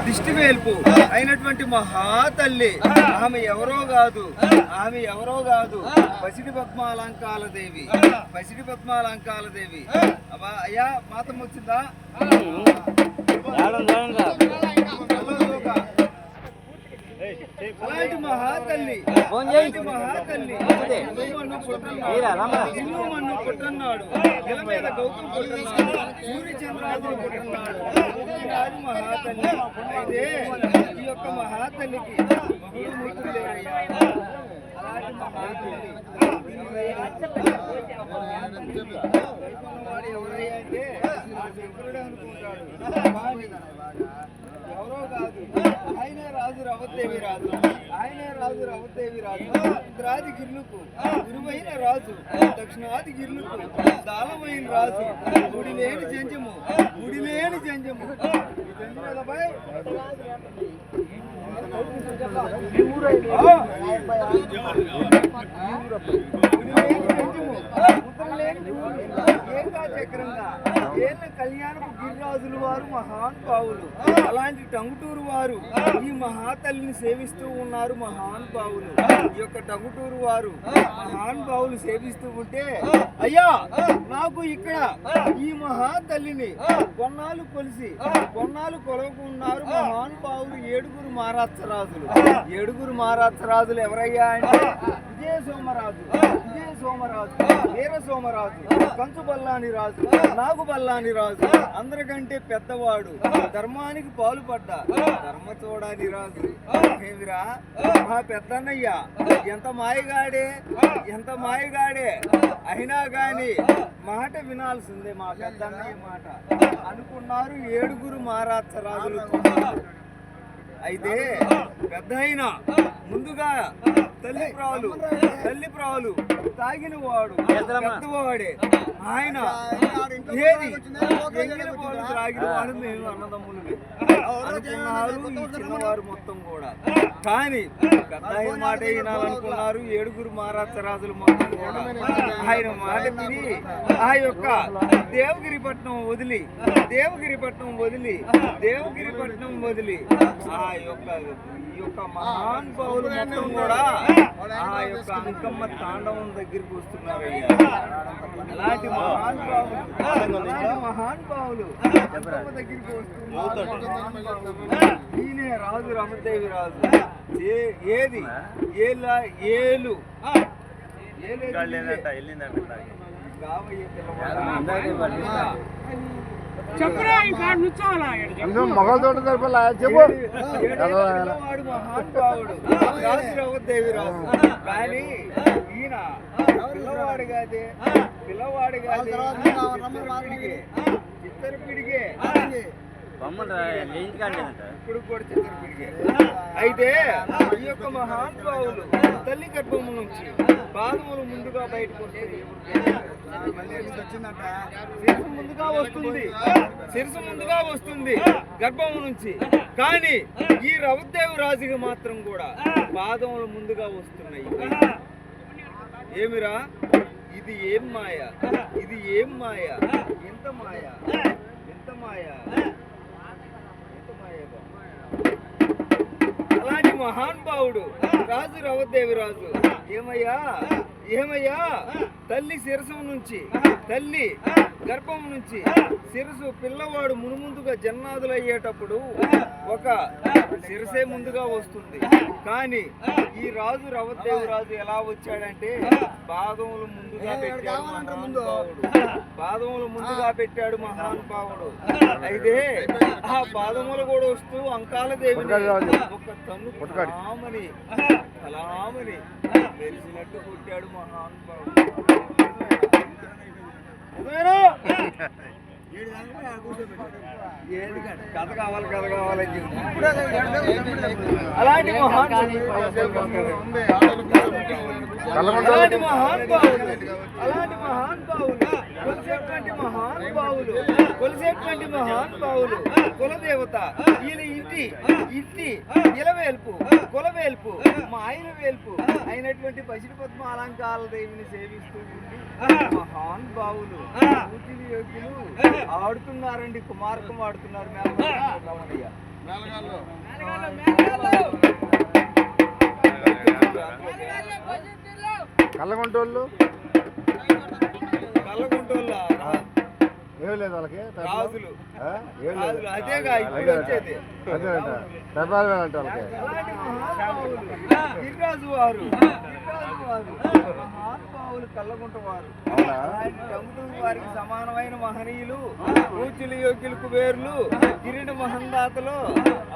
దిష్టివేల్పు అయినటువంటి మహాతల్లి. ఆమె ఎవరో కాదు పసిడి పద్మాలంకాల దేవి. పసిడి పద్మాలంకాల దేవి. అయ్యా మాతం వచ్చిందా? అలాంటి మహాతల్లి ఇల్లు మన్ను పుట్టన్నాడు, ఇల మీద గౌతమ్ పుట్టన్నాడు, సూర్య చంద్రాదులు పుట్టన్నాడు. ఆది మహాతల్లి. అయితే ఈ యొక్క మహాతల్లికి మగుడు మూర్తులు లేరయ్యా. అలాంటి మహాతల్లి వాడు ఎవరయ్యా అంటే శంకరుడు అనుకుంటాడు. ఎవరో కాదు, ఆయనే రాజు రవదేవి రాజు. ఉత్తరాది గిర్లుకు గురువైన రాజు, దక్షిణాది గిర్లుకు దాలమైన రాజు. గుడి లేని జంజము కళ్యాణపు గిరిరాజులు వారు మహానుభావులు. అలాంటి టంగుటూరు వారు ఈ మహాతల్లిని సేవిస్తూ ఉన్నారు మహానుభావులు. ఈ యొక్క టంగుటూరు వారు మహానుభావులు సేవిస్తూ ఉంటే, అయ్యా నాకు ఇక్కడ ఈ మహాతల్లిని కొన్నాళ్ళు కొలవకున్నారు మహానుభావులు. 7 మహారాజరాజులు ఎవరయ్యా అంటే విజయ సోమరాజు, వీర సోమరాజు, కంచు బల్లాని రాజు, నాగు బల్లాని రాజు, అందరికంటే పెద్దవాడు, ధర్మానికి పాలుపడ్డ ధర్మ చూడని రాజు. ఏమిరా మా పెద్దన్నయ్య ఎంత మాయగాడే అయినా గాని మాట వినాల్సిందే మా పెద్దన్నయ్య మాట అనుకున్నారు 7 మహారాజరాజులు. అయితే పెద్ద అయినా ముందుగా తల్లి ప్రాలు తాగిన వాడు పెద్దవాడే. ఆయన ఏది ఎంగిన పాలు త్రాగిన వాడు మేము అన్నదమ్ములమే అనుకున్నారు ఈ చిన్నవారు మొత్తం కూడా. కానీ పెద్ద ఆయన మాట వినాలనుకున్నారు 7 మహారాజరాజులు మొత్తం కూడా. ఆయన మాట విని ఆ యొక్క దేవగిరిపట్నం వదిలి ఆ యొక్క మహానుభావులు మొత్తం కూడా ఆ యొక్క అంకమ్మ తాండవం దగ్గరికి వస్తున్నారయ్యా. అలాంటి మహానుభావులు అంకమ్మ దగ్గరికి వస్తున్నారు. ఈయనే రాజు రమదేవి రాజు. ఏది ఏలు మగతోట చెప్పు. మహానుభావుడు రాజు రవదేవి రాజు. కానీ ఈయన పిల్లవాడు కాదే చిత్తరపిడిగే ఇప్పుడు కూడా చిత్తరపిడిగే. అయితే ఈ యొక్క మహానుభావులు తల్లి గర్భము నుంచి పాదములు ముందుగా బయటకు వస్తాయి. శిరసు ముందుగా వస్తుంది గర్భము నుంచి. కానీ ఈ రవదేవి రాజుకి మాత్రం కూడా పాదములు ముందుగా వస్తున్నాయి. ఏమిరా ఇది ఏం మాయ, ఎంత మాయ. అలాంటి మహానుభావుడు రాజు రవదేవి రాజు. ఏమయ్యా తల్లి శిరసం నుంచి తల్లి గర్భం నుంచి శిరసు పిల్లవాడు మునుముందుగా జన్నాదులు అయ్యేటప్పుడు ఒక శిరసే ముందుగా వస్తుంది. కానీ ఈ రాజు రవదేవి రాజు ఎలా వచ్చాడంటే పాదములు ముందుగా పెట్టాడు మహానుభావుడు. అయితే ఆ పాదములు కూడా వస్తూ అంకాల దేవిని ఒక తన్ను కలామని మెరిసినట్టు కొట్టాడు మహానుభావుడు. కథ కావాలని అలాంటి కొలిసేటువంటి మహానుభావులు కులదేవత. ఈయన ఇంటి ఇలవేల్పు కులవేల్పు మా ఆయన వేల్పు అయినటువంటి పసిడి పద్మ అలంకాల దేవిని సేవిస్తూ మహానుభావులు యోగ్యులు ఆడుతున్నారండి. కుమార్కం ఆడుతున్నారు. కళ్ళగుంటోళ్ళు కళ్ళగుంటోళ్ళ ఏం లేదు వాళ్ళకి రాజులు ఆ? ఏం లేదు రాజులు అదేగా ఇప్పుడు వచ్చేది. అదేనట డబ్బాలు అంట వాళ్ళకి అలాంటి మహానుభావులు గిరిరాజు వారు మహానుభావులు కళ్ళగుంట వారు అవునా? అలాంటి టంగుటూరు వారికి సమానమైన మహనీయులు పూజ్యులు యోగ్యులు కుబేరులు గిరిని మహందాతలు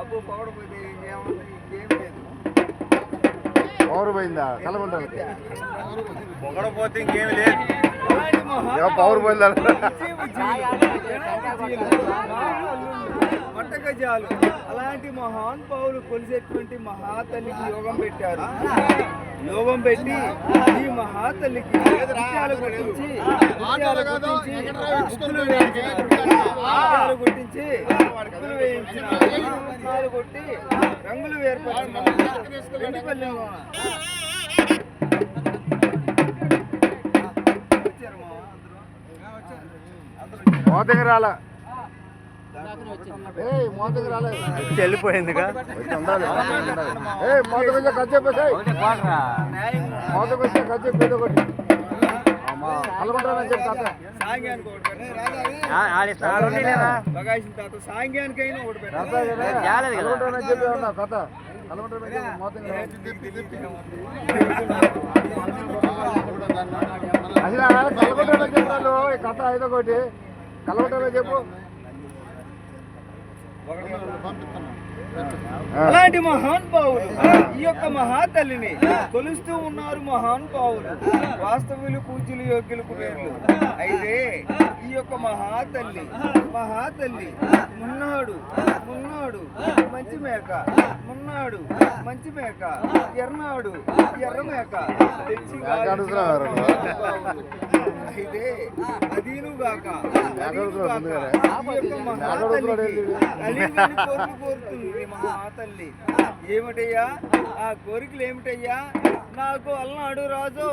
అబ్బో పొగడపోతే ఇంకేమన్నా ఇంకేం లేదు. పవర్ పోయిందా కళ్ళగుంటోళ్ళకి పొగడపోతే ఇంకేమి లేదు. అలాంటి పవర్ పోయిందా మట్టగజాలు అలాంటి మహానుభావులు కొలిసేటువంటి మహాతల్లికి యోగం పెట్టారు. యోగం పెట్టి ఈ మహాతల్లికి ముత్యాలు గుట్టించి ముక్కులు వేయించిన ముత్యాలు కొట్టి రంగులు ఏర్పరిచిన వెండిపల్లెలో మోతకి రాలా మోతకి రాలేదు వెళ్ళిపోయిందిగా ఉండాలి మోతకు వచ్చే ఖర్చు చెప్పేసాయి మోతకు వచ్చే ఖర్చు చెప్పేది ఒకటి కలగొంటానని చెప్పి తాత సాంగ్యానికి ఒకటి బగాసిన తాత సాంగ్యానికైనా ఒకటి పెట్టారు. కలగొంటానని చెప్పి ఉన్నా కథ కలగొంటానని చెప్పి మోతకి అసలు కలగొంటానని చెప్పాను ఈ కథ ఐదో ఒకటి కలగొంటానని చెప్పు అలాంటి మహానుభావులు ఈ యొక్క మహాతల్లిని కొలుస్తూ ఉన్నారు. మహానుభావులు వాస్తవులు పూజ్యులు యోగ్యులు కుబేరులు. అయితే ఈ యొక్క మహాతల్లి మున్నాడు మంచి మేక మున్నాడు మంచి మేక ఎర్నాడు ఎర్ర మేక తెచ్చి అయితే అదీనుగాక కోరుతుంది మహాతల్లి. ఏమిటయ్యా ఆ కోరికలు ఏమిటయ్యా? నాకు అల్నాడు రాజు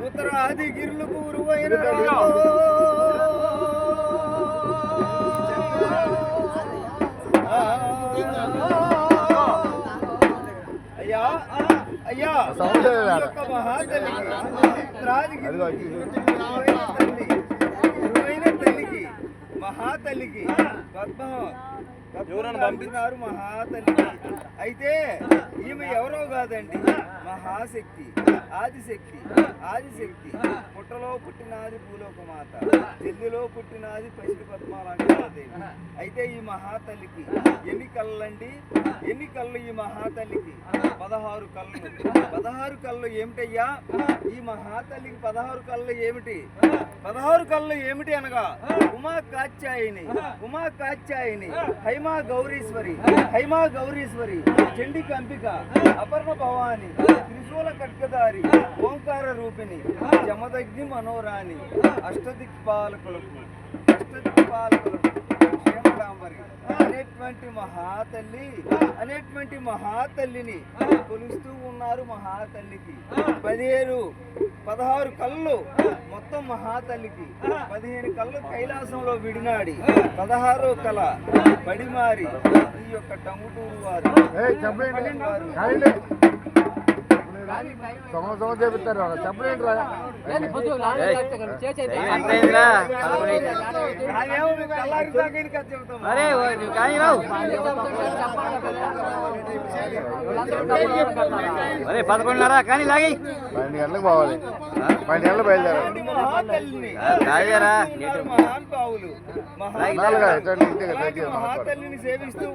ఉత్తరాది గిరులకు ఉరువైన అయ్యా అయ్యా తల్లికి మహాతల్లికి ఎవరైనా పంపిస్తున్నారు మహాతల్లికి. అయితే ఈమె ఎవరో కాదండి, మహాశక్తి ఆదిశక్తి. పుట్టలో పుట్టినాది భూలోక మాత, చెల్లిలో పుట్టినాది పసిడి పద్మాలంటే. అయితే ఈ మహాతల్లికి ఎన్ని కళ్ళండి? ఎన్ని కళ్ళు ఈ మహాతల్లికి? 16 కళ్ళు. 16 కళ్ళు ఏమిటయ్యా ఈ మహాతల్లికి? 16 కళ్ళు ఏమిటి? 16 కళ్ళు ఏమిటి అనగా ఉమా కాత్యాయిని హైమా గౌరీశ్వరి చండి కంపిక అపర్ణ భవాని త్రిశూల ఖడ్గధారి ఓంకార రూపిణి జమదగ్ని మనోరాణి అష్టదిక్పాలకులకు క్షేమకాంబరి అనేటువంటి మహాతల్లిని కొలుస్తూ ఉన్నారు. మహాతల్లికి 16 కళ్ళు మొత్తం మహాతల్లికి. 15 కళ్ళు కైలాసంలో విడినాడి 16వ కళ బడిమారి ఈ యొక్క టంగుటూరు వారు చెప్తారు చెప్పలేండి రా అరే 11:30 కానీ లాగి 12 గంటలకు పోవాలి 12 గంటలకు బయలుదేరాలి మహాతల్లిని సేవిస్తూ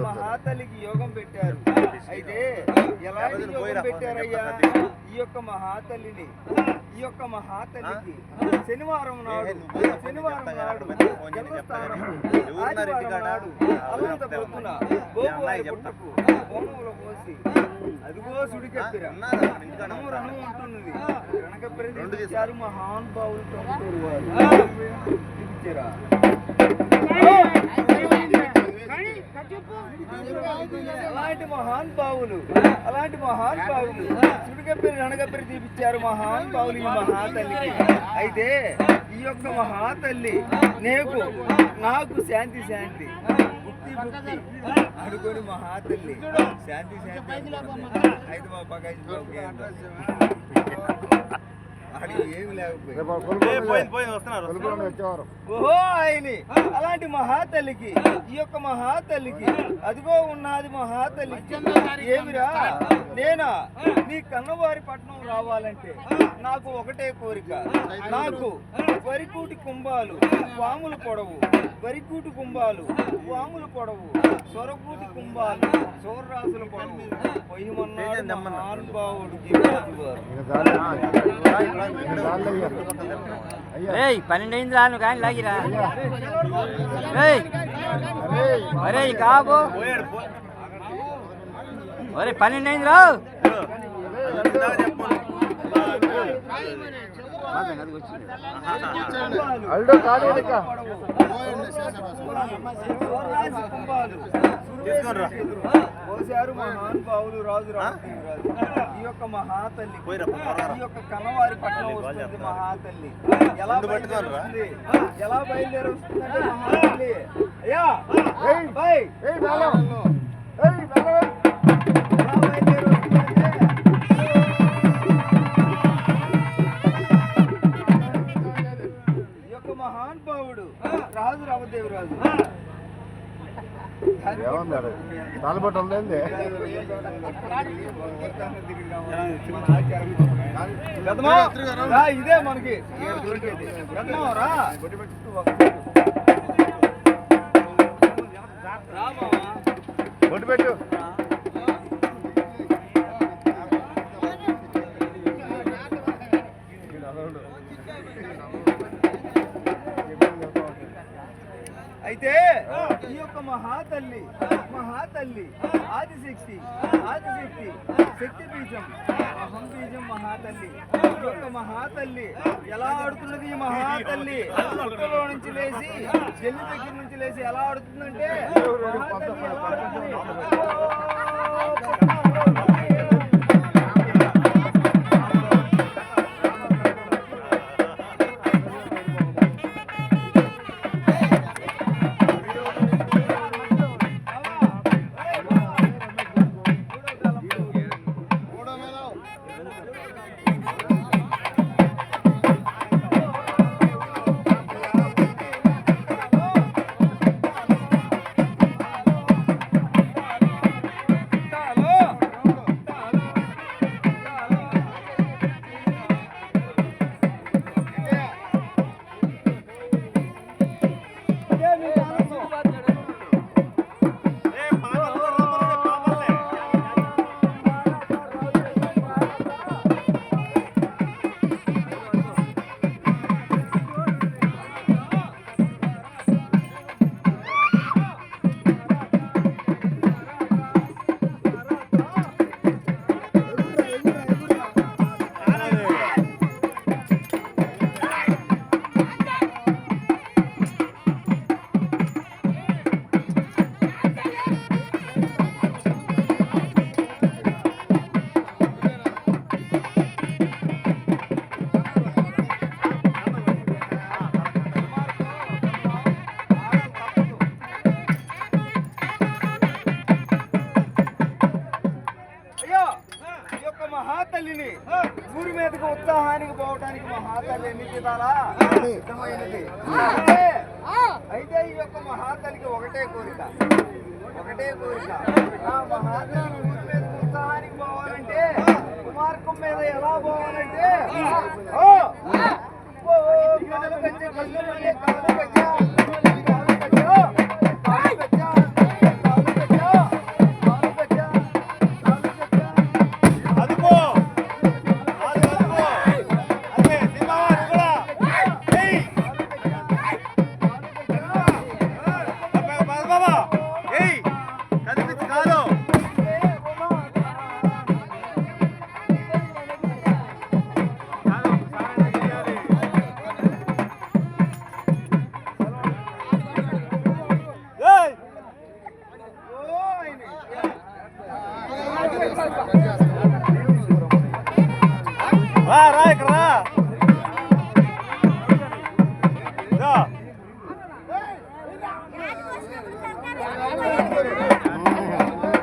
మహాతల్లికి యోగం పెట్టారు. అయితే ఎలాంటి యోగం పెట్టారయ్యా ఈ యొక్క మహాతల్లిని? ఈ యొక్క మహాతల్లికి శనివారం నాడు జన్మస్థానం ఆదివారం నాడు అల్లంత పొద్దున గోపువారి పుట్టకు హోమంలో పోసి అదిగో సుడికెప్పిర రణము రణము అంటున్నది కనకప్పిర తీశారు మహానుభావులు తొమ్మిది వారు చూపించారా అలాంటి మహానుభావులు సుడికప్పిరి రణకప్పిరి తీపిచ్చారు మహానుభావులు ఈ మహాతల్లికి. అయితే ఈ యొక్క మహాతల్లి నాకు శాంతి శాంతి బుక్తి బుక్తి అనుకోని మహాతల్లి శాంతి శాంతి అయితే మా పక్క ఏమి ఓహో ఆయని అలాంటి మహాతల్లికి ఈ యొక్క మహాతల్లికి అదిగో ఉన్నది మహాతల్లికి ఏమిరా నేనా నీ కన్నవారి పట్నం రావాలంటే నాకు ఒకటే కోరిక. నాకు వరికూటి కుంభాలు పాములు పొడవు వరికూటి కుంభాలు పాములు పొడవు సొరకూటి కుంభాలు సౌరరాసుల పొడవు పొయ్యమన్నాడు మహానుభావుడికి. 12 అయింది రాను కానీ లాగిరా అరే కాబో ఒరే 12 అయింది రావు పోసారు మహానుభావులు రాజు ఈ యొక్క మహాతల్లి ఈ యొక్క కన్నవారి పట్నం వస్తుంది మహాతల్లి. ఎలా బయలుదేరి వస్తుందంటే మహాతల్లి అయ్యా ఈ యొక్క మహానుభావుడు రాజు రామదేవి రాజు తాళపట్టు ఉందండి ఇదే మనకి బొట్టు పెట్టు అయితే ఈ యొక్క మహాతల్లి ఆదిశక్తి శక్తి బీజం అహం బీజం మహాతల్లి. ఈ యొక్క మహాతల్లి ఎలా ఆడుతున్నది ఈ మహాతల్లి పుట్టలో నుంచి లేచి జల్లి దగ్గర నుంచి లేచి ఎలా ఆడుతుందంటే మహాతల్లి ఎలా ఆడుతుంది మహాతల్లిని ఊరి మీదకి ఉత్సాహానికి పోవటానికి మహాతల్లి ఎన్ని విధాలా సిద్ధమైనది. అయితే ఈ యొక్క మహాతల్లికి ఒకటే కోరిక ఆ మహాతల్లి ఊరి మీదకి ఉత్సాహానికి పోవాలంటే కుమార్కం మీద ఎలా పోవాలంటే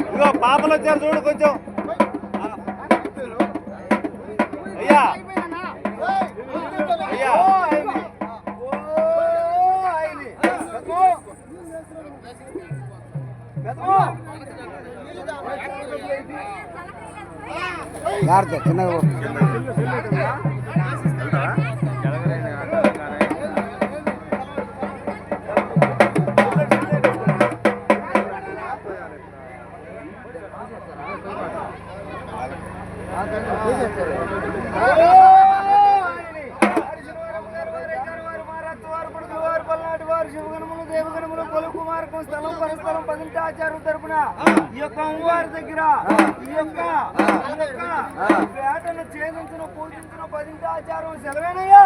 ఇదిగో పాపలు వచ్చారు చూడు కొంచెం. అయ్యా అయ్యా చిన్నగా ఆచారం తరపున ఈ యొక్క అమ్మవారి దగ్గర ఈ యొక్క వేటను ఛేదించిన పూజించిన 10 ఆచారం సెలవేనయ్యా.